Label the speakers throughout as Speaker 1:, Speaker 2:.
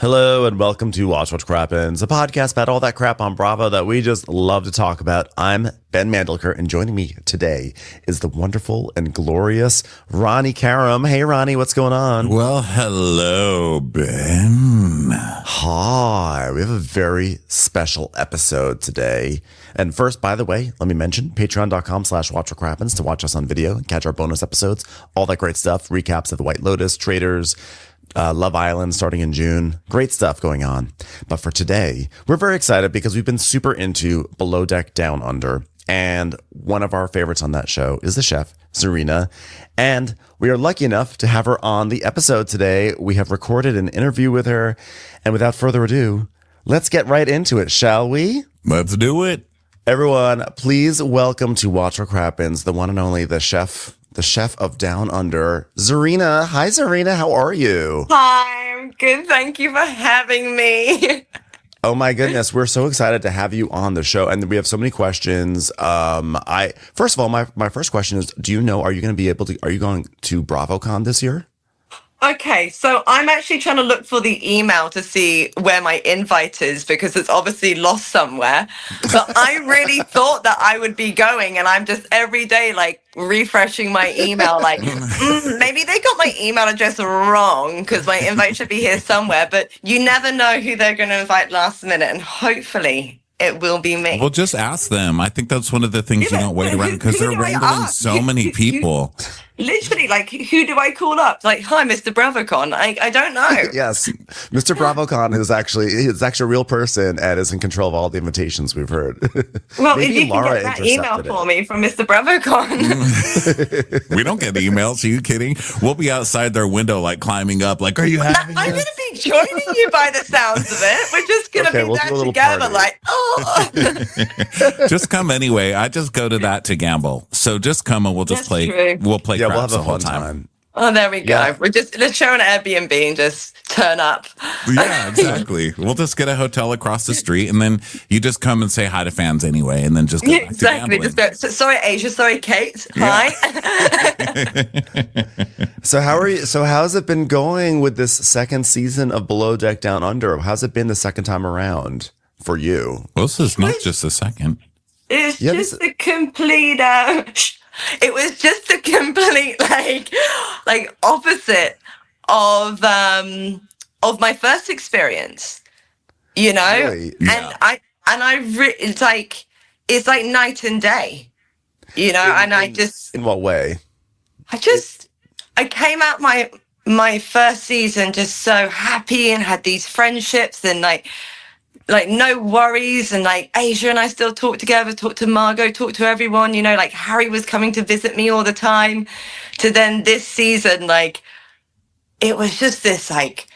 Speaker 1: Hello and welcome to Watch Crappens, a podcast about all that crap on Bravo that we just love to talk about. I'm Ben Mandelker, and joining me today is the wonderful and glorious Ronnie Karam. Hey, Ronnie, what's going on?
Speaker 2: Well, hello, Ben.
Speaker 1: Hi. We have a very special episode today. And first, by the way, let me mention patreon.com/watchforcrappens to watch us on video and catch our bonus episodes, all that great stuff, recaps of The White Lotus, Traitors, Love Island starting in June. Great stuff going on. But for today, we're very excited because we've been super into Below Deck Down Under. And one of our favorites on that show is the Chef Tzarina. And we are lucky enough to have her on the episode today. We have recorded an interview with her. And without further ado, let's get right into it, shall we?
Speaker 2: Let's do it.
Speaker 1: Everyone, please welcome to Watch for Crappens, the one and only the chef of Down Under, Tzarina. Hi, Tzarina. How are you?
Speaker 3: Hi, I'm good. Thank you for having me.
Speaker 1: Oh my goodness, we're so excited to have you on the show, and we have so many questions. First of all, my first question is: do you know? Are you going to BravoCon this year?
Speaker 3: Okay, so I'm actually trying to look for the email to see where my invite is because it's obviously lost somewhere. But I really thought that I would be going, and I'm just every day like refreshing my email, like maybe they got my email address wrong because my invite should be here somewhere. But you never know who they're going to invite last minute, and hopefully it will be me.
Speaker 2: Well, just ask them. I think that's one of the things you don't wait around because they're wrangling so many people.
Speaker 3: Literally, like, who do I call up? Like, hi, Mr. BravoCon. I don't know.
Speaker 1: Yes, Mr. BravoCon is actually a real person and is in control of all the invitations we've heard.
Speaker 3: Well, if you Lara can get that email for me from Mr. BravoCon.
Speaker 2: We don't get emails. Are you kidding? We'll be outside their window, like climbing up. Like, are you having
Speaker 3: I'm going to be joining you by the sounds of it. We're just going to be there together, party. Like, oh.
Speaker 2: Just come anyway. I just go to that to gamble. So just come and we'll just play.
Speaker 3: True.
Speaker 2: We'll play.
Speaker 1: Yeah, we'll have a fun time.
Speaker 3: Oh, there we go.
Speaker 1: Yeah.
Speaker 3: Let's show an Airbnb and just turn up.
Speaker 2: Yeah, exactly. We'll just get a hotel across the street, and then you just come and say hi to fans anyway, and then just go back
Speaker 3: exactly.
Speaker 2: To gambling.
Speaker 3: Just go. Sorry, Asia. Sorry, Kate.
Speaker 2: Yeah.
Speaker 3: Hi.
Speaker 1: So how are you? So how's it been going with this second season of Below Deck Down Under? How's it been the second time around for you?
Speaker 2: Well, this is not just the second.
Speaker 3: It's just a complete. It was just a complete like opposite of my first experience, you know.
Speaker 1: Really?
Speaker 2: Yeah.
Speaker 3: It's like night and day, you know.
Speaker 1: In what way?
Speaker 3: I came out my first season just so happy and had these friendships and like no worries, and like Asia and I still talk together, talk to Margot, talk to everyone, you know, like Harry was coming to visit me all the time. To then this season, like it was just this like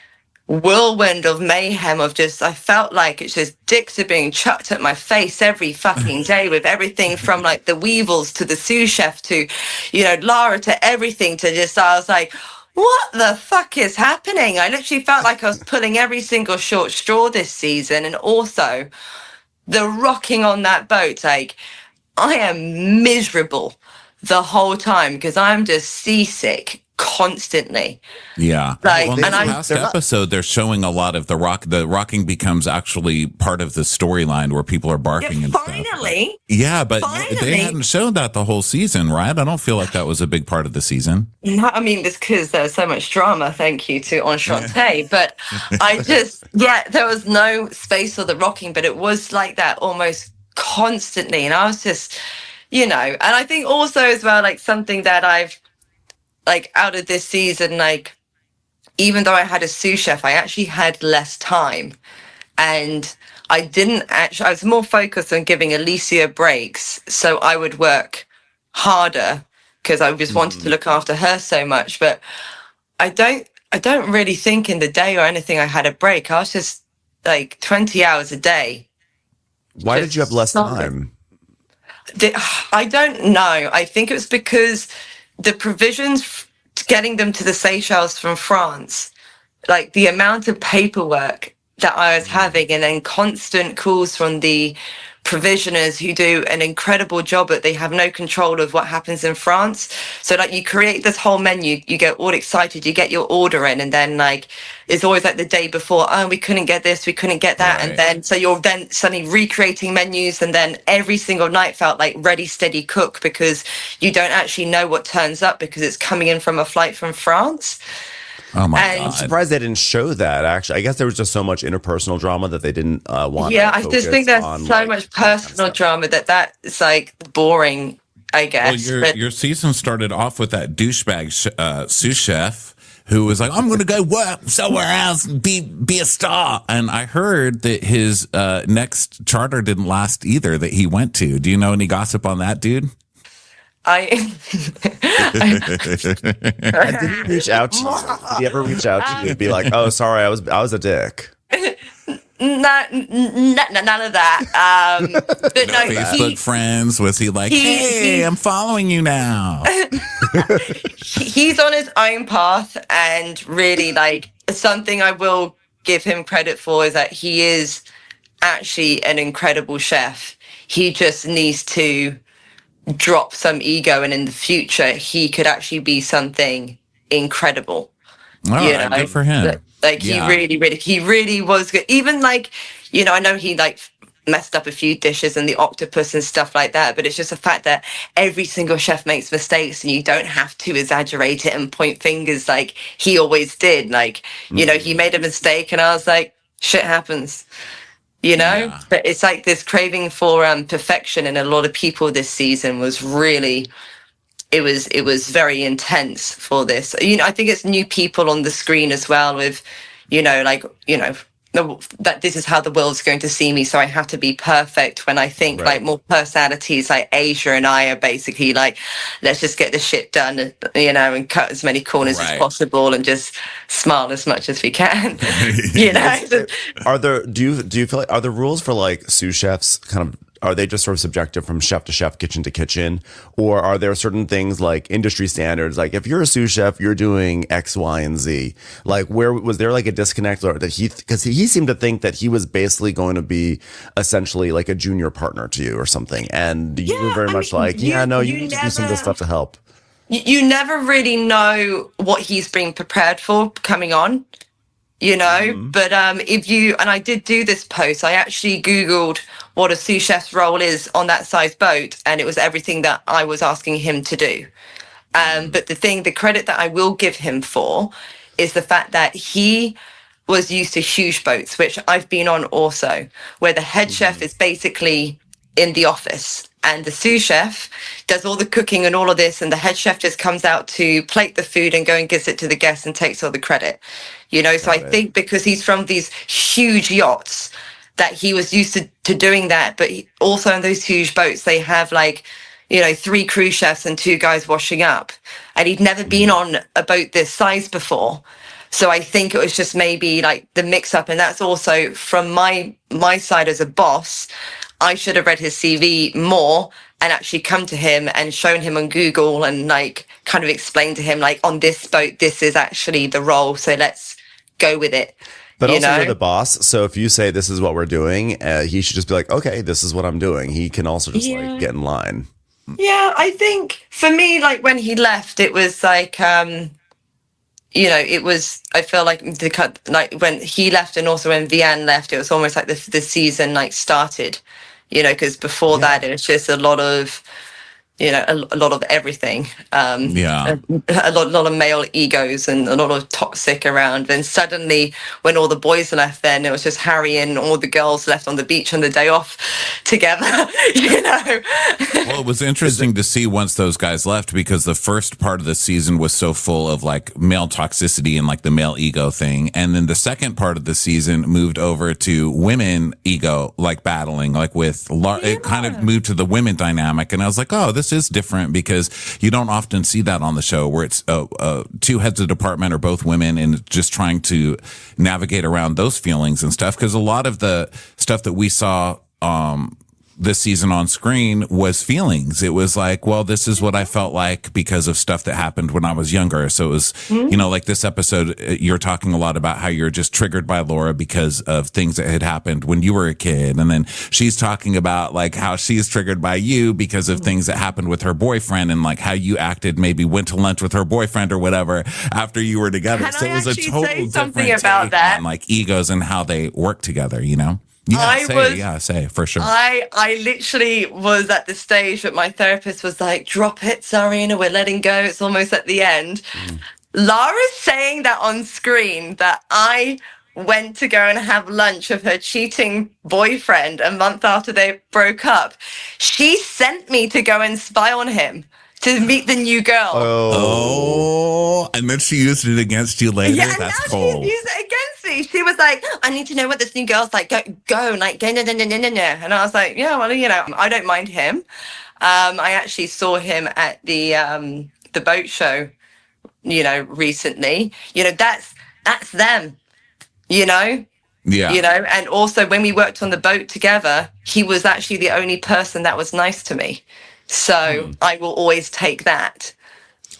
Speaker 3: whirlwind of mayhem of just, I felt like it's just dicks are being chucked at my face every fucking day with everything from like the Weevils to the sous chef to, you know, Lara to everything to just, I was like, what the fuck is happening? I literally felt like I was pulling every single short straw this season. And also the rocking on that boat, like I am miserable the whole time because I'm just seasick constantly.
Speaker 2: Yeah.
Speaker 3: Like,
Speaker 2: well, in the last episode, they're showing a lot of the rocking becomes actually part of the storyline where people are barking and
Speaker 3: finally,
Speaker 2: stuff. Yeah, but they hadn't shown that the whole season, right? I don't feel like that was a big part of the season.
Speaker 3: No, I mean, it's because there's so much drama. Thank you to Enchante. But I just, there was no space for the rocking, but it was like that almost constantly. And I was just, you know, and I think also as well, like something that I've, like out of this season, like even though I had a sous chef, I actually had less time, and I was more focused on giving Alicia breaks so I would work harder because I just wanted to look after her so much. But I don't really think in the day or anything I had a break. I was just like 20 hours a day.
Speaker 1: Why did you have less time?
Speaker 3: I don't know. I think it was because the provisions getting them to the Seychelles from France, like the amount of paperwork that I was having, and then constant calls from the provisioners who do an incredible job, but they have no control of what happens in France. So like you create this whole menu, you get all excited, you get your order in, and then like it's always like the day before, oh, we couldn't get this, we couldn't get that.
Speaker 2: Right.
Speaker 3: And then so you're then suddenly recreating menus, and then every single night felt like ready, steady, cook, because you don't actually know what turns up because it's coming in from a flight from France.
Speaker 2: Oh my
Speaker 3: And-
Speaker 2: God.
Speaker 1: I'm surprised they didn't show that, actually. I guess there was just so much interpersonal drama that they didn't want
Speaker 3: Yeah,
Speaker 1: to
Speaker 3: I just
Speaker 1: focus
Speaker 3: think there's
Speaker 1: on,
Speaker 3: so
Speaker 1: like,
Speaker 3: much
Speaker 1: that kind of
Speaker 3: personal
Speaker 1: stuff.
Speaker 3: drama that's like boring, I guess.
Speaker 2: Well,
Speaker 3: But
Speaker 2: your season started off with that douchebag sous chef who was like, I'm going to go work somewhere else and be a star. And I heard that his next charter didn't last either that he went to. Do you know any gossip on that, dude?
Speaker 3: I
Speaker 1: Did he reach out to you? Did he ever reach out to you and be like, oh, sorry, I was a dick?
Speaker 3: none of that. But no,
Speaker 2: Facebook friends? Was he like,
Speaker 3: he-
Speaker 2: hey, I'm following you now?
Speaker 3: he's on his own path, and really like something I will give him credit for is that he is actually an incredible chef. He just needs to drop some ego, and in the future he could actually be something incredible.
Speaker 2: All right, good for him.
Speaker 3: Like
Speaker 2: Yeah.
Speaker 3: he really was good. Even like, I know he like messed up a few dishes and the octopus and stuff like that, but it's just the fact that every single chef makes mistakes, and you don't have to exaggerate it and point fingers like he always did. Like, he made a mistake, and I was like, shit happens.
Speaker 2: Yeah.
Speaker 3: But it's like this craving for perfection in a lot of people this season was really, it was very intense for this. I think it's new people on the screen as well with, that this is how the world's going to see me, so I have to be perfect, when I think
Speaker 1: Right.
Speaker 3: like more personalities like Asia and I are basically like, let's just get the shit done, and cut as many corners
Speaker 2: Right.
Speaker 3: as possible and just smile as much as we can.
Speaker 1: Do you feel like, are the rules for like sous chefs kind of, are they just sort of subjective from chef to chef, kitchen to kitchen? Or are there certain things like industry standards? Like if you're a sous chef, you're doing X, Y, and Z. Like where was there like a disconnect, or that because he seemed to think that he was basically going to be essentially like a junior partner to you or something. And you were very much like, you need to do some of this stuff to help.
Speaker 3: You never really know what he's being prepared for coming on, but and I did do this post, I actually Googled what a sous chef's role is on that size boat, and it was everything that I was asking him to do. But the credit that I will give him for is the fact that he was used to huge boats, which I've been on also, where the head chef is basically in the office, and the sous chef does all the cooking and all of this, and the head chef just comes out to plate the food and go and gives it to the guests and takes all the credit. So I think because he's from these huge yachts, that he was used to doing that. But also on those huge boats, they have like, 3 crew chefs and 2 guys washing up, and he'd never been on a boat this size before. So I think it was just maybe like the mix up, and that's also from my side as a boss. I should have read his CV more and actually come to him and shown him on Google and like kind of explained to him like, on this boat, this is actually the role, so let's go with it.
Speaker 1: But also you're the boss, so if you say this is what we're doing, he should just be like, okay, this is what I'm doing. He can also just like get in line.
Speaker 3: Yeah, I think for me, like when he left, it was like, it was, I feel like like when he left and also when Vianne left, it was almost like the season like started, because before that it was just a lot of, a lot of everything. A lot of male egos and a lot of toxic around. And suddenly when all the boys left, then it was just Harry and all the girls left on the beach on the day off together,
Speaker 2: Well, it was interesting to see once those guys left, because the first part of the season was so full of like male toxicity and like the male ego thing. And then the second part of the season moved over to women ego, like battling, like with Lara. It kind of moved to the women dynamic. And I was like, oh, this is different, because you don't often see that on the show, where it's 2 heads of department are both women and just trying to navigate around those feelings and stuff. Because a lot of the stuff that we saw this season on screen was feelings. It was like, well, this is what I felt like because of stuff that happened when I was younger. So it was, like this episode, you're talking a lot about how you're just triggered by Laura because of things that had happened when you were a kid. And then she's talking about like how she's triggered by you because of things that happened with her boyfriend and like how you acted, maybe went to lunch with her boyfriend or whatever after you were together.
Speaker 3: Can
Speaker 2: So
Speaker 3: I
Speaker 2: it was a
Speaker 3: actually
Speaker 2: total
Speaker 3: say
Speaker 2: different
Speaker 3: something about
Speaker 2: take
Speaker 3: that?
Speaker 2: on like egos and how they work together, say for sure.
Speaker 3: I literally was at the stage that my therapist was like, drop it, Tzarina, we're letting go. It's almost at the end. Lara's saying that on screen that I went to go and have lunch with her cheating boyfriend a month after they broke up. She sent me to go and spy on him to meet the new girl.
Speaker 2: Oh, and then she used it against you later.
Speaker 3: Yeah,
Speaker 2: That's
Speaker 3: now
Speaker 2: cold.
Speaker 3: she's used it against me. She was like, I need to know what this new girl's like. Go, like, go, no. And I was like, yeah, well, I don't mind him. I actually saw him at the boat show, recently. That's them,
Speaker 2: Yeah.
Speaker 3: and also when we worked on the boat together, he was actually the only person that was nice to me. So I will always take that.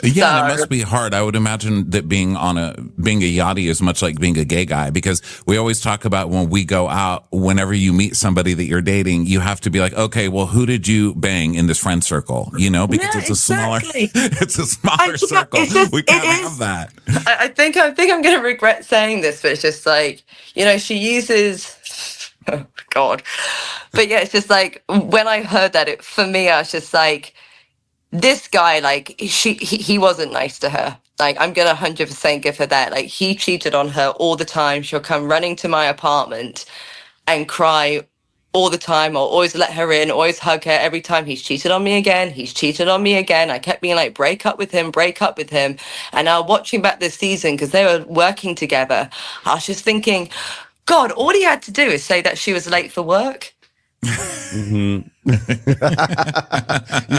Speaker 2: Yeah, and it must be hard. I would imagine that being a yachty is much like being a gay guy, because we always talk about when we go out, whenever you meet somebody that you're dating, you have to be like, okay, well, who did you bang in this friend circle? Because it's a smaller circle. We can't have that.
Speaker 3: I think I'm going to regret saying this, but it's just like, she uses, oh God. But yeah, it's just like, when I heard that, for me, I was just like, this guy, like, he wasn't nice to her. Like, I'm gonna 100% give her that. Like, he cheated on her all the time. She'll come running to my apartment and cry all the time. I'll always let her in, always hug her. Every time he's cheated on me again. I kept being like, break up with him. And now watching back this season, because they were working together, I was just thinking, God, all he had to do is say that she was late for work.
Speaker 1: You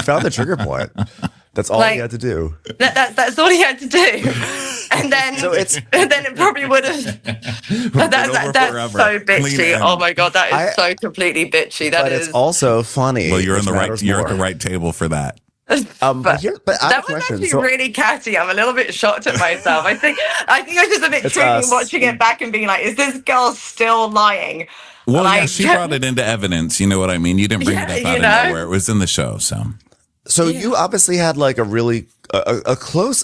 Speaker 1: found the trigger point. That's all he had to do.
Speaker 3: That's all he had to do, and then it probably would have. That's so bitchy. Oh my God, that is so completely bitchy. But
Speaker 1: it's also funny.
Speaker 2: Well, you're at the right table for that.
Speaker 1: But
Speaker 3: that was actually really catty. I'm a little bit shocked at myself. I think I was just a bit tricky watching it back and being like, is this girl still lying?
Speaker 2: Well, yeah, she brought it into evidence. You know what I mean? You didn't bring it up out of nowhere. It was in the show. So
Speaker 1: you obviously had like a really a close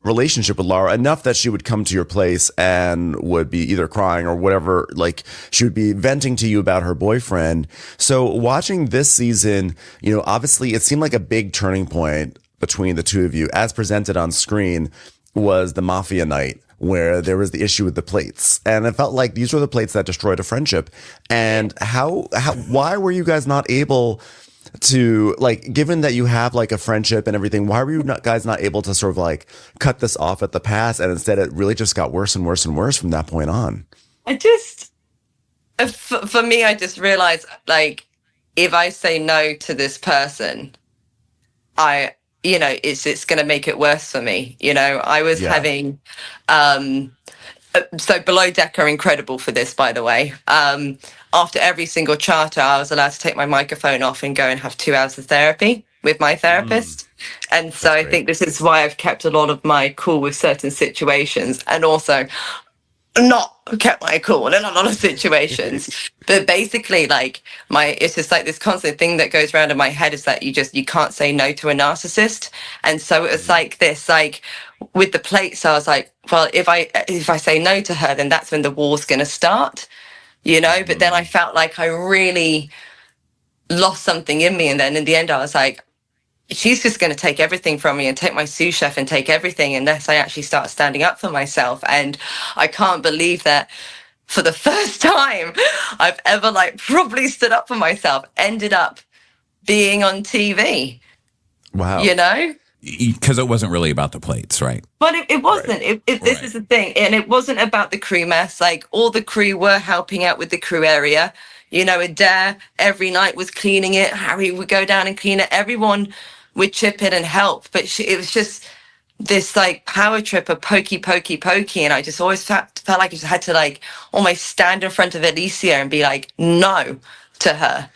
Speaker 1: relationship with Lara, enough that she would come to your place and would be either crying or whatever. Like, she would be venting to you about her boyfriend. So watching this season, obviously it seemed like a big turning point between the two of you, as presented on screen, was the mafia night, where there was the issue with the plates. And it felt like these were the plates that destroyed a friendship. And why were you guys not able to, like, given that you have like a friendship and everything, why were you guys not able to sort of like cut this off at the pass? And instead it really just got worse and worse and worse from that point on.
Speaker 3: For me, I just realized, like, if I say no to this person, it's going to make it worse for me. I was having, so Below Deck are incredible for this, by the way. After every single charter, I was allowed to take my microphone off and go and have 2 hours of therapy with my therapist. And so I think this is why I've kept a lot of my cool with certain situations, and also not kept my cool in a lot of situations. But basically, like, it's just like this constant thing that goes around in my head is that you can't say no to a narcissist. And so it was like this, like with the plates, I was like, well, if I say no to her, then that's when the war's going to start, but then I felt like I really lost something in me. And then in the end, I was like, she's just going to take everything from me and take my sous chef and take everything unless I actually start standing up for myself. And I can't believe that for the first time I've ever probably stood up for myself, ended up being on TV.
Speaker 1: Wow.
Speaker 2: Because it wasn't really about the plates, right?
Speaker 3: But it wasn't. Right. This is the thing. And it wasn't about the crew mess. Like, all the crew were helping out with the crew area. Adair every night was cleaning it. Harry would go down and clean it. Everyone would chip in and help. But it was just this like power trip of pokey. And I just always felt like I just had to like almost stand in front of Alicia and be like, no to her.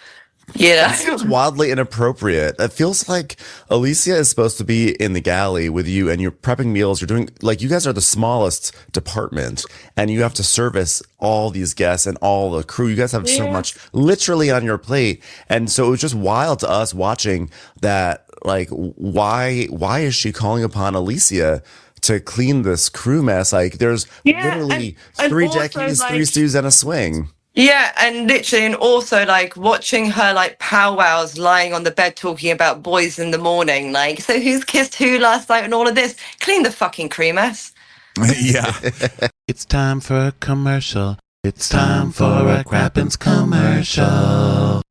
Speaker 3: You know?
Speaker 1: It seems wildly inappropriate. It feels like Alicia is supposed to be in the galley with you and you're prepping meals. You're doing, like, you guys are the smallest department and you have to service all these guests and all the crew. You guys have so much literally on your plate. And so it was just wild to us watching that. Like, why is she calling upon Alicia to clean this crew mess? Like, there's literally three deckies, like, 3 stews, and a swing.
Speaker 3: Yeah, and literally, and also like watching her like powwows lying on the bed talking about boys in the morning, like, so who's kissed who last night and all of this. Clean the fucking cream mess.
Speaker 2: Yeah. It's time for a commercial. It's time for a Crappens commercial.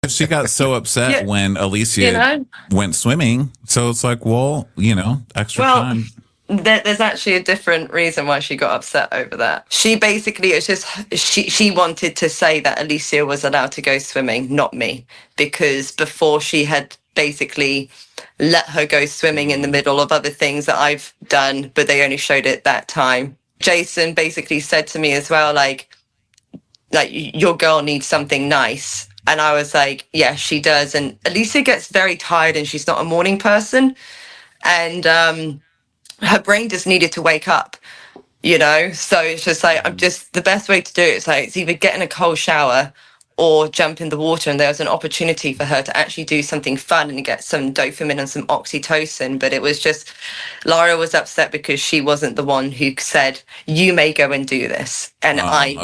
Speaker 2: She got so upset when Alicia went swimming. So it's like, well, extra time.
Speaker 3: There's actually a different reason why she got upset over that. She basically, it's just, she wanted to say that Alicia was allowed to go swimming, not me, because before she had basically let her go swimming in the middle of other things that I've done, but they only showed it that time. Jason basically said to me as well, like your girl needs something nice. And I was like, yeah, she does. And Alicia gets very tired and she's not a morning person. And her brain just needed to wake up, So it's just like, the best way to do it is like, it's either get in a cold shower or jump in the water. And there was an opportunity for her to actually do something fun and get some dopamine and some oxytocin. But it was just, Lara was upset because she wasn't the one who said, you may go and do this. And I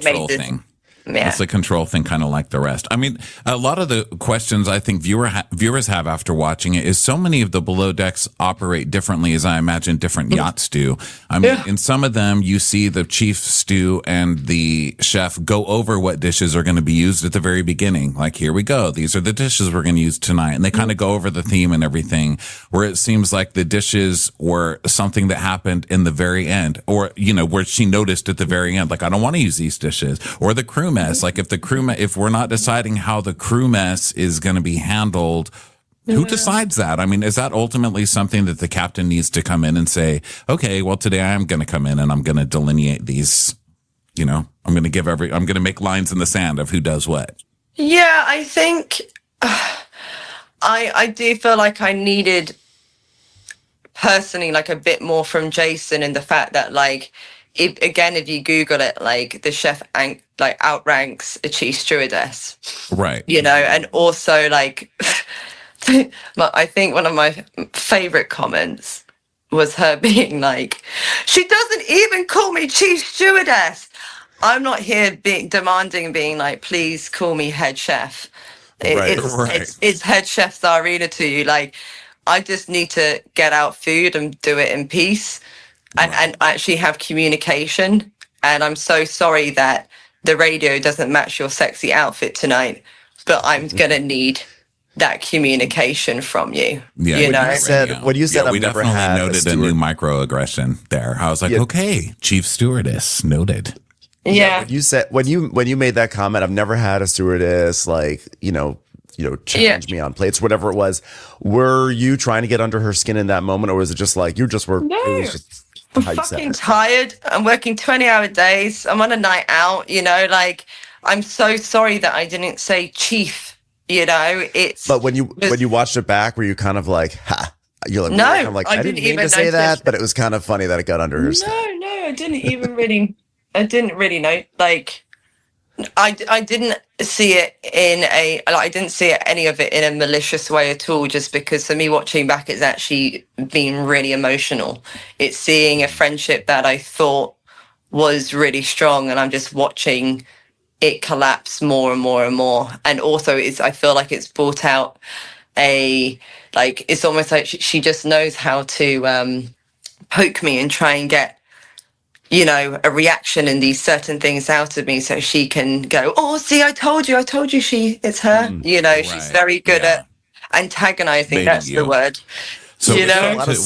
Speaker 3: made this.
Speaker 2: Thing. Yeah. It's a control thing, kind of like the rest. I mean, a lot of the questions I think viewers have after watching it is so many of the below decks operate differently as I imagine different yachts do. I mean, in some of them, you see the chief stew and the chef go over what dishes are going to be used at the very beginning. Like, here we go. These are the dishes we're going to use tonight. And they kind of go over the theme and everything, where it seems like the dishes were something that happened in the very end, or, where she noticed at the very end, like, I don't want to use these dishes, or the crew mess. Like, if we're not deciding how the crew mess is going to be handled, who decides that? I mean, is that ultimately something that the captain needs to come in and say, okay, well, today I am going to come in and I'm going to delineate these, I'm going to make lines in the sand of who does what.
Speaker 3: Yeah, I think I do feel like I needed personally like a bit more from Jason, in the fact that, like, if you Google it, like, the chef outranks a chief stewardess,
Speaker 2: right?
Speaker 3: And also, like, I think one of my favorite comments was her being like, she doesn't even call me chief stewardess. I'm not here demanding, being like, please call me head chef. It's head chef Tzarina to you. Like, I just need to get out food and do it in peace. And actually have communication. And I'm so sorry that the radio doesn't match your sexy outfit tonight, but I'm going to need that communication from you.
Speaker 2: Yeah,
Speaker 1: When you said
Speaker 2: we definitely noted a new microaggression there. I was like, okay, chief stewardess noted.
Speaker 3: Yeah.
Speaker 1: When you made that comment, I've never had a stewardess, like, challenge me on plates, whatever it was. Were you trying to get under her skin in that moment, or was it just like you just were?
Speaker 3: No.
Speaker 1: It was just
Speaker 3: I'm fucking tired. I'm working 20-hour days. I'm on a night out, like, I'm so sorry that I didn't say chief,
Speaker 1: But when you watched it back, were you kind of like, ha? You're like,
Speaker 3: no,
Speaker 1: I'm like, I didn't mean to say that, but it was kind of funny that it got under her skin.
Speaker 3: No, I didn't really know. Like, I didn't see it I didn't see any of it in a malicious way at all, just because for me watching back, it's actually been really emotional. It's seeing a friendship that I thought was really strong, and I'm just watching it collapse more and more and more. And also I feel like it's brought out it's almost like she just knows how to poke me and try and get a reaction in these certain things out of me, so she can go, oh, see, I told you it's her. She's very good at antagonizing. That's the word.
Speaker 2: So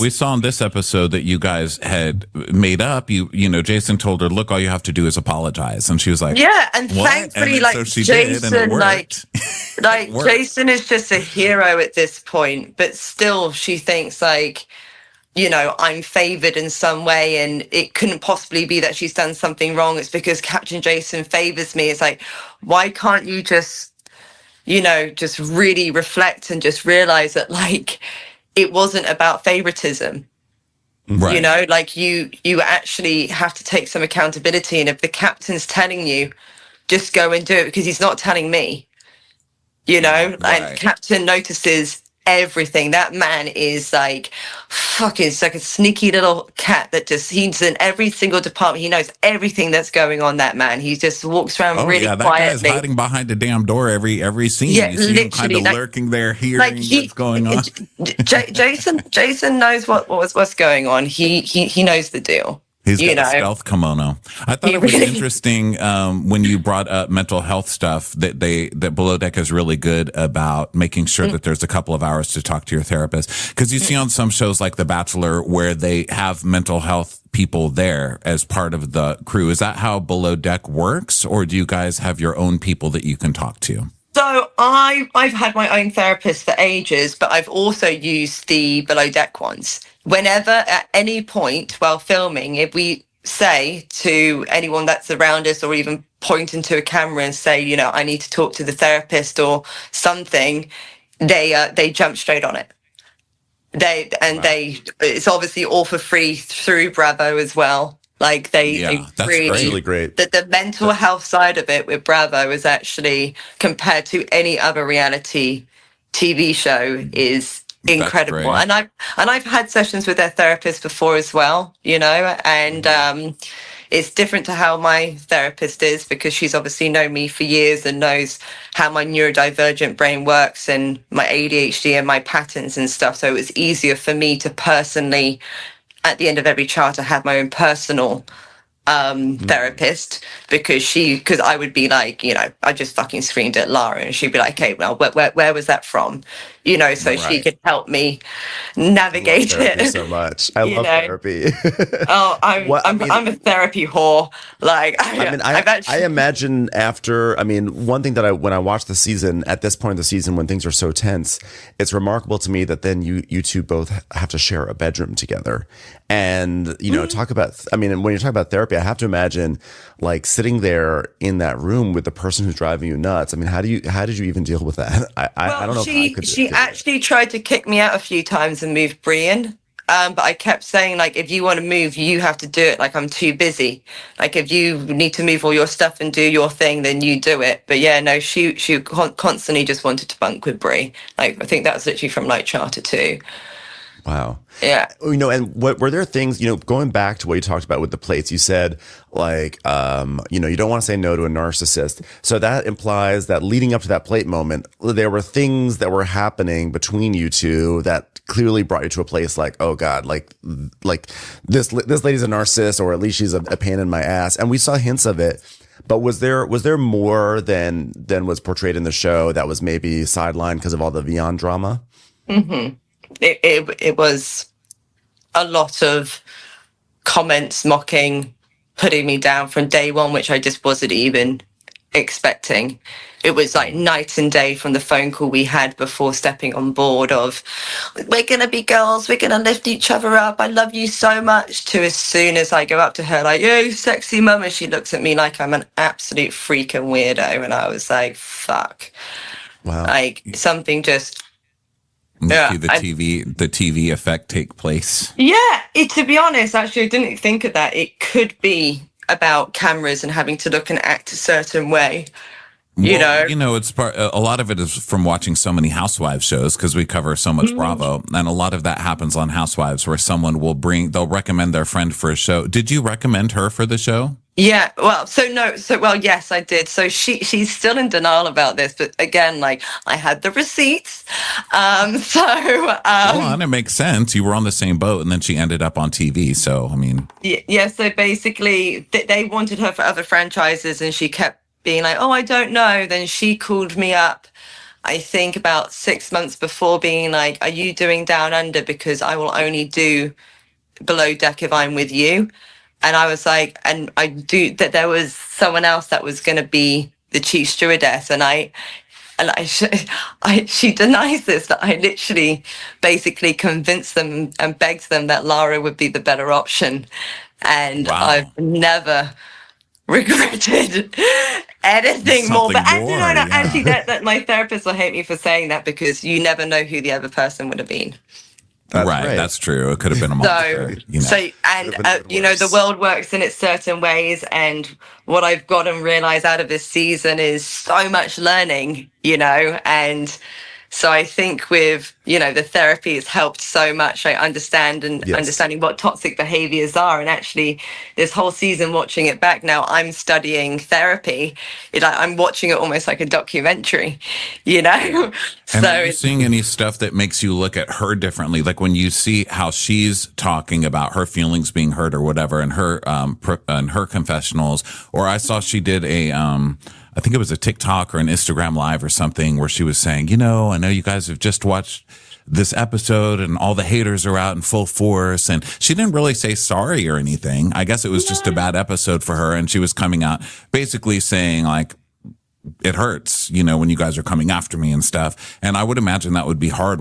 Speaker 2: we saw in this episode that you guys had made up. Jason told her, look, all you have to do is apologize. And she was like,
Speaker 3: yeah. And
Speaker 2: what?
Speaker 3: thankfully,
Speaker 2: and
Speaker 3: like,
Speaker 2: so she
Speaker 3: Jason,
Speaker 2: did, and it
Speaker 3: like Jason is just a hero at this point, but still she thinks, like, I'm favored in some way, and it couldn't possibly be that she's done something wrong. It's because Captain Jason favors me. It's like, why can't you just just really reflect and just realize that, like, it wasn't about favoritism.
Speaker 2: Right.
Speaker 3: Like, you actually have to take some accountability. And if the captain's telling you, just go and do it, because he's not telling me, and Captain notices everything. That man is like fucking, it's like a sneaky little cat that he's in every single department. He knows everything that's going on. That man, he just walks around really
Speaker 2: that
Speaker 3: quietly.
Speaker 2: guy's hiding behind the damn door every scene.
Speaker 3: Yeah,
Speaker 2: you see him kind of
Speaker 3: literally,
Speaker 2: lurking there, hearing what's going on.
Speaker 3: Jason knows what's going on. He knows the deal.
Speaker 2: He's got a stealth kimono. I thought it was interesting when you brought up mental health stuff that Below Deck is really good about making sure that there's a couple of hours to talk to your therapist. Because you see on some shows like The Bachelor where they have mental health people there as part of the crew. Is that how Below Deck works, or do you guys have your own people that you can talk to?
Speaker 3: So I've had my own therapist for ages, but I've also used the Below Deck ones. Whenever, at any point while filming, if we say to anyone that's around us, or even point into a camera and say, I need to talk to the therapist or something, they jump straight on it. It's obviously all for free through Bravo as well. Like,
Speaker 2: that's really
Speaker 1: great.
Speaker 3: The mental health side of it with Bravo is actually, compared to any other reality TV show, is incredible. And I've had sessions with their therapist before as well, and it's different to how my therapist is, because she's obviously known me for years and knows how my neurodivergent brain works and my ADHD and my patterns and stuff. So it was easier for me to personally, at the end of every charter, have my own personal therapist, because I would be like, I just fucking screamed at Lara, and she'd be like, okay, well, where was that from? So she could help me navigate it.
Speaker 1: So much. I love therapy.
Speaker 3: Oh, I'm a therapy whore. Like,
Speaker 1: I imagine after, one thing that when I watch the season, at this point in the season, when things are so tense, it's remarkable to me that then you two both have to share a bedroom together. And, talk about, when you talk about therapy, I have to imagine, like, sitting there in that room with the person who's driving you nuts. How did you even deal with that? I don't know if I could.
Speaker 3: She actually tried to kick me out a few times and move Brie in. But I kept saying, like, if you want to move, you have to do it. Like, I'm too busy. Like, if you need to move all your stuff and do your thing, then you do it. But yeah, no, she constantly just wanted to bunk with Brie. Like, I think that was literally from like Charter 2.
Speaker 1: Wow.
Speaker 3: Yeah.
Speaker 1: And what were there things, going back to what you talked about with the plates, you said, like, you don't want to say no to a narcissist. So that implies that leading up to that plate moment, there were things that were happening between you two that clearly brought you to a place like, oh God, like this lady's a narcissist, or at least she's a pain in my ass. And we saw hints of it. But was there more than was portrayed in the show that was maybe sidelined because of all the Vion drama?
Speaker 3: Mm-hmm. It was a lot of comments, mocking, putting me down from day one, which I just wasn't even expecting. It was like night and day from the phone call we had before stepping on board of, we're going to be girls, we're going to lift each other up, I love you so much, to as soon as I go up to her like, yo, sexy mum, and she looks at me like I'm an absolute freaking weirdo. And I was like, fuck.
Speaker 1: Wow.
Speaker 3: Like, something just...
Speaker 2: Yeah, the TV effect take place.
Speaker 3: Yeah, to be honest, actually, I didn't think of that. It could be about cameras and having to look and act a certain way.
Speaker 2: It's a lot of it is from watching so many Housewives shows, because we cover so much Bravo, and a lot of that happens on Housewives, where someone they'll recommend their friend for a show. Did you recommend her for the show?
Speaker 3: Yeah, yes, I did. So she's still in denial about this, but again, like, I had the receipts. Well,
Speaker 2: and it makes sense. You were on the same boat, and then she ended up on TV. So,
Speaker 3: yeah. So basically, they wanted her for other franchises, and she kept being like, oh, I don't know. Then she called me up, I think about 6 months before, being like, are you doing Down Under? Because I will only do Below Deck if I'm with you. And I was like, and I do that. There was someone else that was going to be the chief stewardess, and And she denies this, that I literally basically convinced them and begged them that Lara would be the better option. And
Speaker 2: Wow.
Speaker 3: I've never regretted anything more. But actually, no, actually, that my therapist will hate me for saying that, because you never know who the other person would have been.
Speaker 2: Right, that's true. It could have been a monster.
Speaker 3: The world works in its certain ways, and what I've got and realized out of this season is so much learning, and so I think with, the therapy has helped so much. I understanding what toxic behaviors are. And actually this whole season, watching it back now, I'm studying therapy. I'm watching it almost like a documentary,
Speaker 2: And are you seeing any stuff that makes you look at her differently? Like when you see how she's talking about her feelings being hurt or whatever, and her confessionals, or I saw she did I think it was a TikTok or an Instagram live or something where she was saying, I know you guys have just watched this episode and all the haters are out in full force. And she didn't really say sorry or anything. I guess it was just a bad episode for her. And she was coming out basically saying like, it hurts, when you guys are coming after me and stuff. And I would imagine that would be hard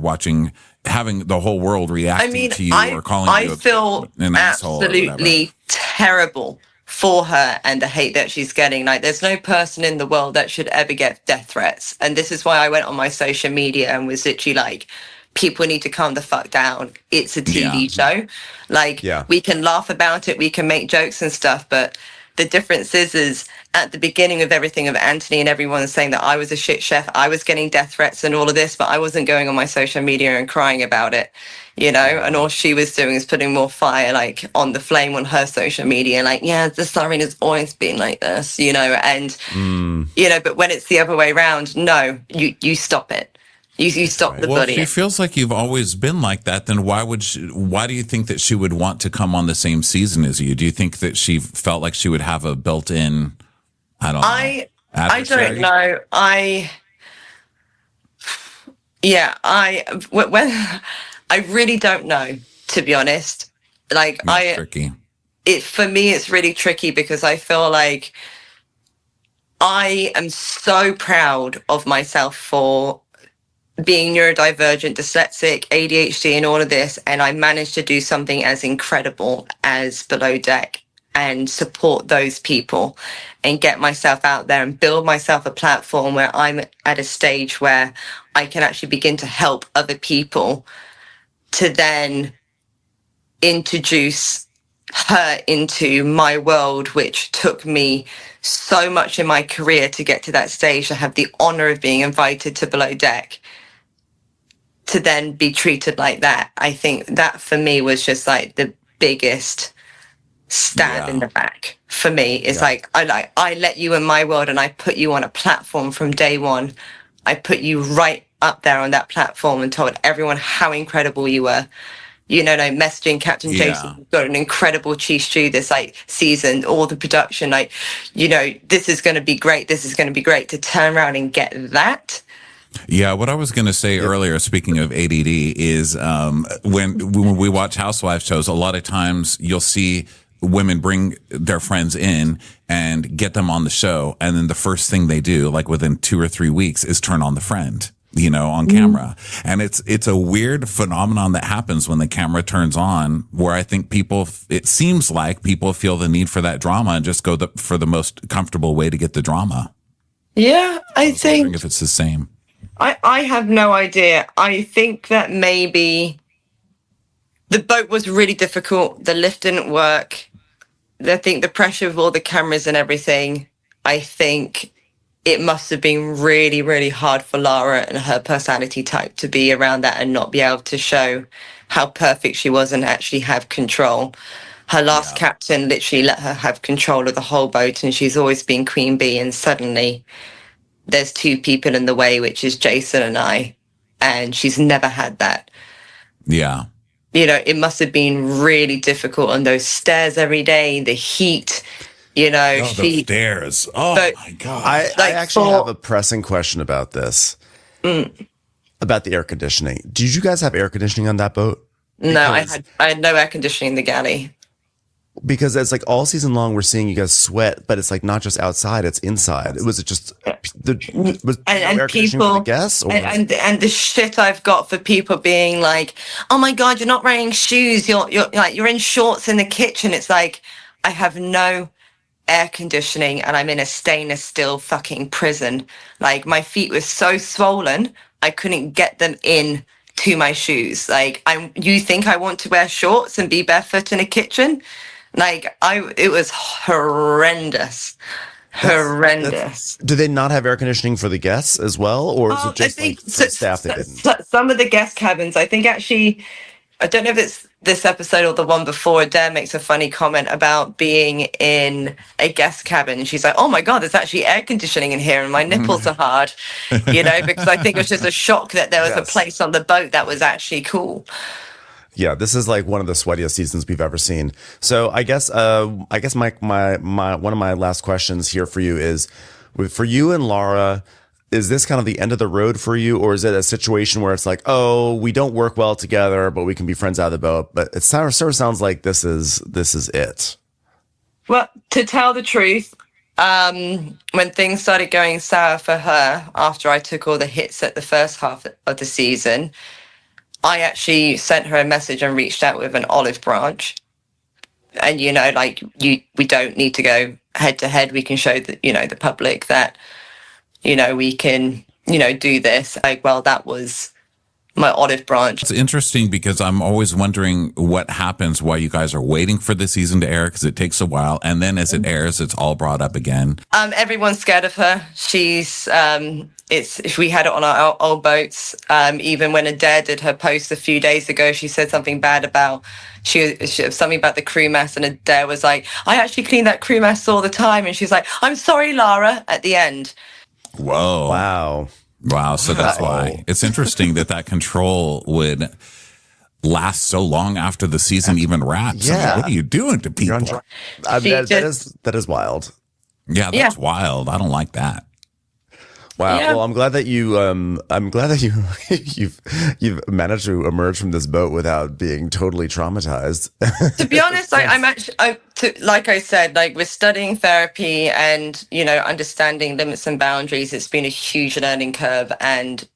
Speaker 2: having the whole world reacting to you or calling you an asshole. I feel
Speaker 3: absolutely terrible for her and the hate that she's getting. Like, there's no person in the world that should ever get death threats. And this is why I went on my social media and was literally like, people need to calm the fuck down. It's a TV show. Like, we can laugh about it, we can make jokes and stuff, but the difference is at the beginning of everything of Anthony and everyone saying that I was a shit chef, I was getting death threats and all of this, but I wasn't going on my social media and crying about it, and all she was doing is putting more fire like on the flame on her social media, like, the Tzarina's always been like this, and but when it's the other way around, no, you stop it. You stop the bullying.
Speaker 2: Well, if she feels like you've always been like that, then why do you think that she would want to come on the same season as you? Do you think that she felt like she would have a built-in, I don't know, adversary?
Speaker 3: I don't know. I really don't know, to be honest. Like,
Speaker 2: That's tricky.
Speaker 3: For me, it's really tricky because I feel like I am so proud of myself for being neurodivergent, dyslexic, ADHD, and all of this, and I managed to do something as incredible as Below Deck and support those people and get myself out there and build myself a platform where I'm at a stage where I can actually begin to help other people to then introduce her into my world, which took me so much in my career to get to that stage, to have the honor of being invited to Below Deck, to then be treated like that. I think that for me was just like the biggest stab in the back for me. It's like, I let you in my world and I put you on a platform from day one. I put you right up there on that platform and told everyone how incredible you were. Messaging Captain Jason, you've got an incredible cheese stew this season, all the production, this is going to be great. This is going to be great. To turn around and get that.
Speaker 2: Yeah, what I was going to say earlier, speaking of ADD, is when we watch housewife shows, a lot of times you'll see women bring their friends in and get them on the show, and then the first thing they do, like within 2 or 3 weeks, is turn on the friend, on camera. And it's a weird phenomenon that happens when the camera turns on, where I think it seems like people feel the need for that drama and just go for the most comfortable way to get the drama.
Speaker 3: Yeah, I was
Speaker 2: wondering if it's the same.
Speaker 3: I have no idea. I think that maybe the boat was really difficult. The lift didn't work. I think the pressure of all the cameras and everything, I think it must have been really, really hard for Lara and her personality type to be around that and not be able to show how perfect she was and actually have control. Her last captain literally let her have control of the whole boat, and she's always been Queen Bee, and suddenly there's 2 people in the way, which is Jason and I, and she's never had that.
Speaker 2: Yeah.
Speaker 3: It must have been really difficult on those stairs every day, the heat,
Speaker 2: the stairs. Oh, my God.
Speaker 1: I actually have a pressing question about this, about the air conditioning. Did you guys have air conditioning on that boat?
Speaker 3: No, I had no air conditioning in the galley.
Speaker 1: Because it's like all season long, we're seeing you guys sweat, but it's like not just outside; it's inside. Was it just was
Speaker 3: and
Speaker 1: air conditioning
Speaker 3: people
Speaker 1: for the guests? Or
Speaker 3: and the shit I've got for people being like, oh my god, you're not wearing shoes, you're in shorts in the kitchen. It's like, I have no air conditioning and I'm in a stainless steel fucking prison. Like, my feet were so swollen I couldn't get them in to my shoes. Like, you think I want to wear shorts and be barefoot in a kitchen? Like, it was horrendous. Horrendous.
Speaker 1: Do they not have air conditioning for the guests as well, or is it just like for staff they didn't?
Speaker 3: Some of the guest cabins, I think, actually, I don't know if it's this episode or the one before, Dare makes a funny comment about being in a guest cabin. She's like, oh my God, there's actually air conditioning in here and my nipples are hard, because I think it was just a shock that there was a place on the boat that was actually cool.
Speaker 1: Yeah, this is like one of the sweatiest seasons we've ever seen. So I guess my one of my last questions here for you is, for you and Lara, is this kind of the end of the road for you, or is it a situation where it's like, oh, we don't work well together, but we can be friends out of the boat? But it sort of sounds like this is it.
Speaker 3: Well, to tell the truth, when things started going sour for her after I took all the hits at the first half of the season, I actually sent her a message and reached out with an olive branch. And, we don't need to go head to head. We can show the public that, we can, do this. Like, well, that was my olive branch.
Speaker 2: It's interesting because I'm always wondering what happens while you guys are waiting for the season to air, because it takes a while. And then as it airs, it's all brought up again.
Speaker 3: Everyone's scared of her. She's, we had it on our old boats. Even when Adair did her post a few days ago, she said something bad about, something about the crew mess, and Adair was like, I actually clean that crew mess all the time. And she's like, I'm sorry, Lara, at the end.
Speaker 2: Whoa. Wow. So that's why it's interesting that control would last so long after the season even wraps.
Speaker 1: Yeah.
Speaker 2: I mean, what are you doing to people?
Speaker 1: That is wild.
Speaker 2: Yeah, that's wild. I don't like that.
Speaker 1: Wow.
Speaker 3: Yeah.
Speaker 1: Well, I'm glad that you've managed to emerge from this boat without being totally traumatized.
Speaker 3: To be honest, I'm actually, like I said, like, with studying therapy and, understanding limits and boundaries, it's been a huge learning curve. And,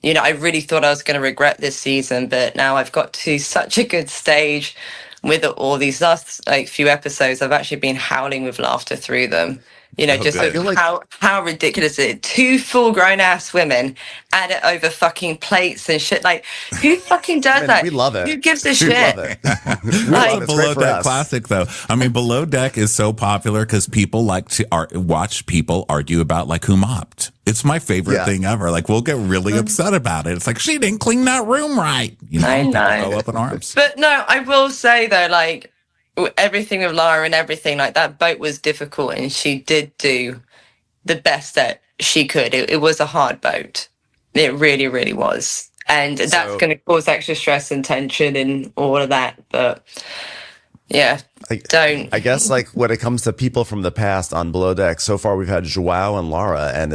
Speaker 3: I really thought I was going to regret this season, but now I've got to such a good stage with all these last few episodes. I've actually been howling with laughter through them. How ridiculous it is. 2 full-grown ass women at it over fucking plates and shit. Like, who fucking does that?
Speaker 1: We love it.
Speaker 3: Who gives a
Speaker 1: We
Speaker 3: shit?
Speaker 1: love it.
Speaker 2: Like, Below Deck Classic, though. I mean, Below Deck is so popular because people like to watch people argue about, like, who mopped. It's my favorite thing ever. Like, we'll get really upset about it. It's like, she didn't clean that room right.
Speaker 3: I know.
Speaker 2: Go up in arms.
Speaker 3: But no, I will say, though, like, everything with Lara and everything, like, that boat was difficult and she did do the best that she could. It was a hard boat. It really, really was. And that's going to cause extra stress and tension and all of that. But yeah,
Speaker 1: I guess, like, when it comes to people from the past on Below Deck, so far we've had Joao and Lara, and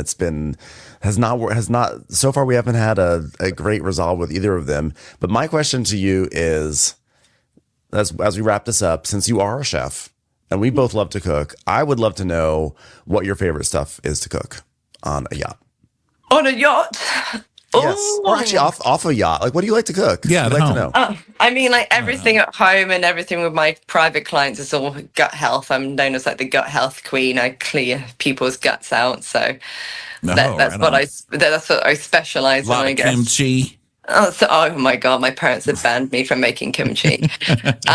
Speaker 1: so far we haven't had a great resolve with either of them. But my question to you is, as we wrap this up, since you are a chef and we both love to cook, I would love to know what your favorite stuff is to cook on a yacht.
Speaker 3: On a yacht?
Speaker 1: Yes. Or actually off a yacht. Like, what do you like to cook?
Speaker 2: Yeah,
Speaker 1: I'd like to know.
Speaker 3: I mean, like, everything at home and everything with my private clients is all gut health. I'm known as, like, the gut health queen. I clear people's guts out. So that's what I specialize in, I guess.
Speaker 2: Kimchi.
Speaker 3: Oh my God, my parents have banned me from making kimchi. But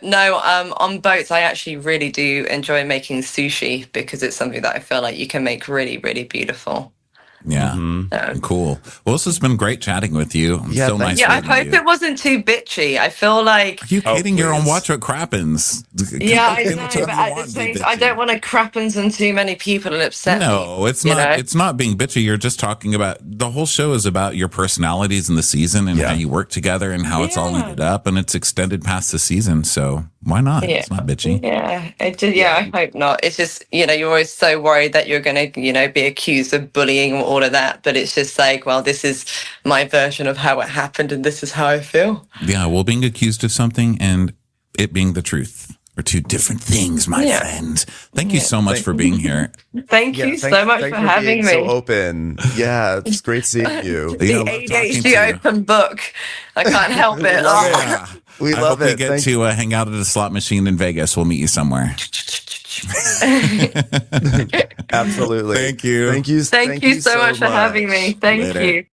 Speaker 3: no, on boats, I actually really do enjoy making sushi because it's something that I feel like you can make really, really beautiful.
Speaker 2: Yeah. Cool. Well, this has been great chatting with you.
Speaker 1: Yeah,
Speaker 2: so nice.
Speaker 3: Yeah, I hope it wasn't too bitchy. I feel like...
Speaker 2: Are you kidding? You're on Watch What Crappens.
Speaker 3: Yeah, I know, but at the same time, I don't want to crappens on too many people and upset me.
Speaker 2: No, it's not. It's not being bitchy. You're just talking about... The whole show is about your personalities in the season and how you work together and how it's all ended up, and it's extended past the season, so... Why not?
Speaker 3: Yeah.
Speaker 2: It's not bitchy.
Speaker 3: Yeah, I hope not. It's just, you're always so worried that you're going to, be accused of bullying or all of that. But it's just like, well, this is my version of how it happened and this is how I feel.
Speaker 2: Yeah, well, being accused of something and it being the truth are two different things, my friend. Thank you so much for being here.
Speaker 3: Thank you so much for having me.
Speaker 1: So open. Yeah, it's great seeing you.
Speaker 3: The ADHD open book. I can't help it.
Speaker 1: We
Speaker 2: I
Speaker 1: love
Speaker 2: hope
Speaker 1: it.
Speaker 2: we get to hang out at a slot machine in Vegas. We'll meet you somewhere.
Speaker 1: Absolutely.
Speaker 2: Thank you.
Speaker 3: Thank you so much for having me. Thank you.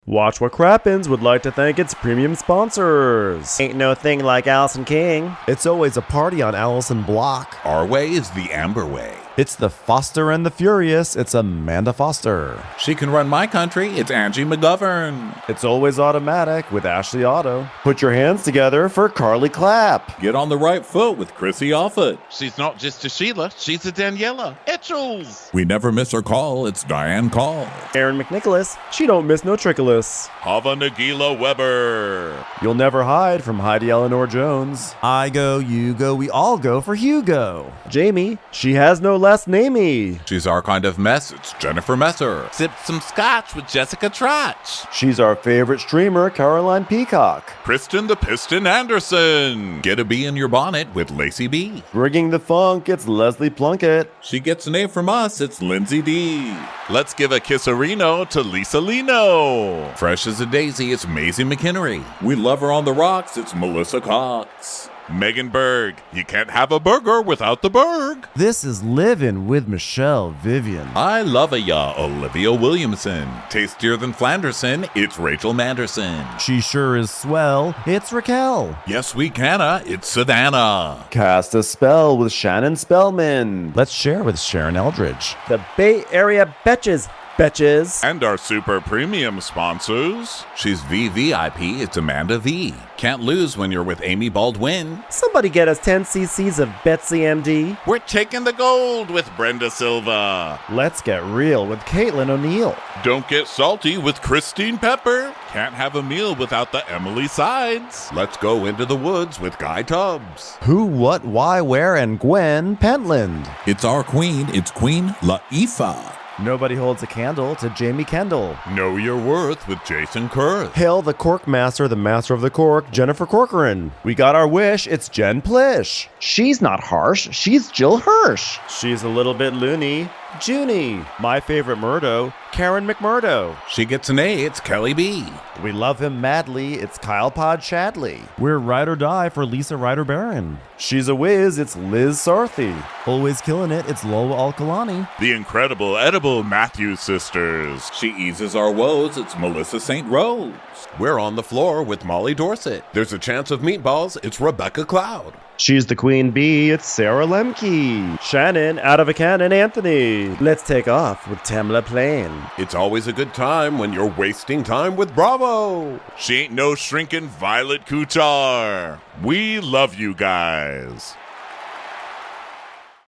Speaker 4: Watch What Crappens would like to thank its premium sponsors. Ain't no thing like Allison King.
Speaker 1: It's always a party on Allison Block.
Speaker 2: Our way is the Amber way.
Speaker 1: It's the Foster and the Furious. It's Amanda Foster.
Speaker 2: She can run my country. It's Angie McGovern.
Speaker 4: It's always automatic with Ashley Auto. Put your hands together for Carly Clapp.
Speaker 5: Get on the right foot with Chrissy Offit.
Speaker 6: She's not just a Sheila, she's a Daniela. Etchels.
Speaker 2: We never miss her call. It's Diane Call.
Speaker 4: Aaron McNicholas. She don't miss no trickolas.
Speaker 5: Hava Nagila Weber.
Speaker 4: You'll never hide from Heidi Eleanor Jones.
Speaker 1: I go, you go, we all go for Hugo.
Speaker 4: Jamie. She has no last namey.
Speaker 2: She's our kind of mess. It's Jennifer Messer.
Speaker 6: Sip some scotch with Jessica Trotch.
Speaker 4: She's our favorite streamer, Caroline Peacock.
Speaker 5: Kristen the Piston Anderson.
Speaker 2: Get a bee in your bonnet with Lacey B.
Speaker 4: Bringing the funk, it's Leslie Plunkett.
Speaker 5: She gets an A from us. It's Lindsay D.
Speaker 6: Let's give a kisserino to Lisa Lino.
Speaker 2: Fresh as a daisy, it's Maisie McHenry.
Speaker 5: We love her on the rocks. It's Melissa Cox.
Speaker 6: Megan Berg. You can't have a burger without the Berg.
Speaker 1: This is Livin' with Michelle Vivian.
Speaker 2: I love ya, Olivia Williamson. Tastier than Flanderson, it's Rachel Manderson.
Speaker 1: She sure is swell. It's Raquel.
Speaker 2: Yes, we canna, it's Savannah.
Speaker 4: Cast a spell with Shannon Spellman.
Speaker 1: Let's share with Sharon Eldridge.
Speaker 4: The Bay Area Betches. Betches.
Speaker 6: And our super premium sponsors.
Speaker 2: She's VVIP, it's Amanda V. Can't lose when you're with Amy Baldwin.
Speaker 4: Somebody get us 10 cc's of Betsy MD.
Speaker 6: We're taking the gold with Brenda Silva.
Speaker 4: Let's get real with Caitlin O'Neill.
Speaker 6: Don't get salty with Christine Pepper. Can't have a meal without the Emily Sides.
Speaker 2: Let's go into the woods with Guy Tubbs.
Speaker 1: Who, what, why, where, and Gwen Pentland.
Speaker 2: It's our queen, it's Queen Laifa.
Speaker 1: Nobody holds a candle to Jamie Kendall.
Speaker 6: Know your worth with Jason Kurth.
Speaker 1: Hail the Cork Master, the Master of the Cork, Jennifer Corcoran. We got our wish, it's Jen Plish.
Speaker 4: She's not harsh, she's Jill Hirsch. She's a little bit loony. Junie. My favorite Murdo, Karen McMurdo.
Speaker 2: She gets an A, it's Kelly B.
Speaker 1: We love him madly, it's Kyle Pod Shadley. We're ride or die for Lisa Ryder Barron.
Speaker 4: She's a whiz, it's Liz Sarthy.
Speaker 1: Always killing it, it's Lola Alkalani.
Speaker 6: The incredible edible Matthews sisters.
Speaker 5: She eases our woes. It's Melissa St. Rose.
Speaker 2: We're on the floor with Molly Dorset. There's a chance of meatballs, it's Rebecca Cloud.
Speaker 4: She's the queen bee, it's Sarah Lemke. Shannon, out of a cannon, Anthony. Let's take off with Tamla Plain.
Speaker 2: It's always a good time when you're wasting time with Bravo.
Speaker 6: She ain't no shrinking Violet Kuchar. We love you guys.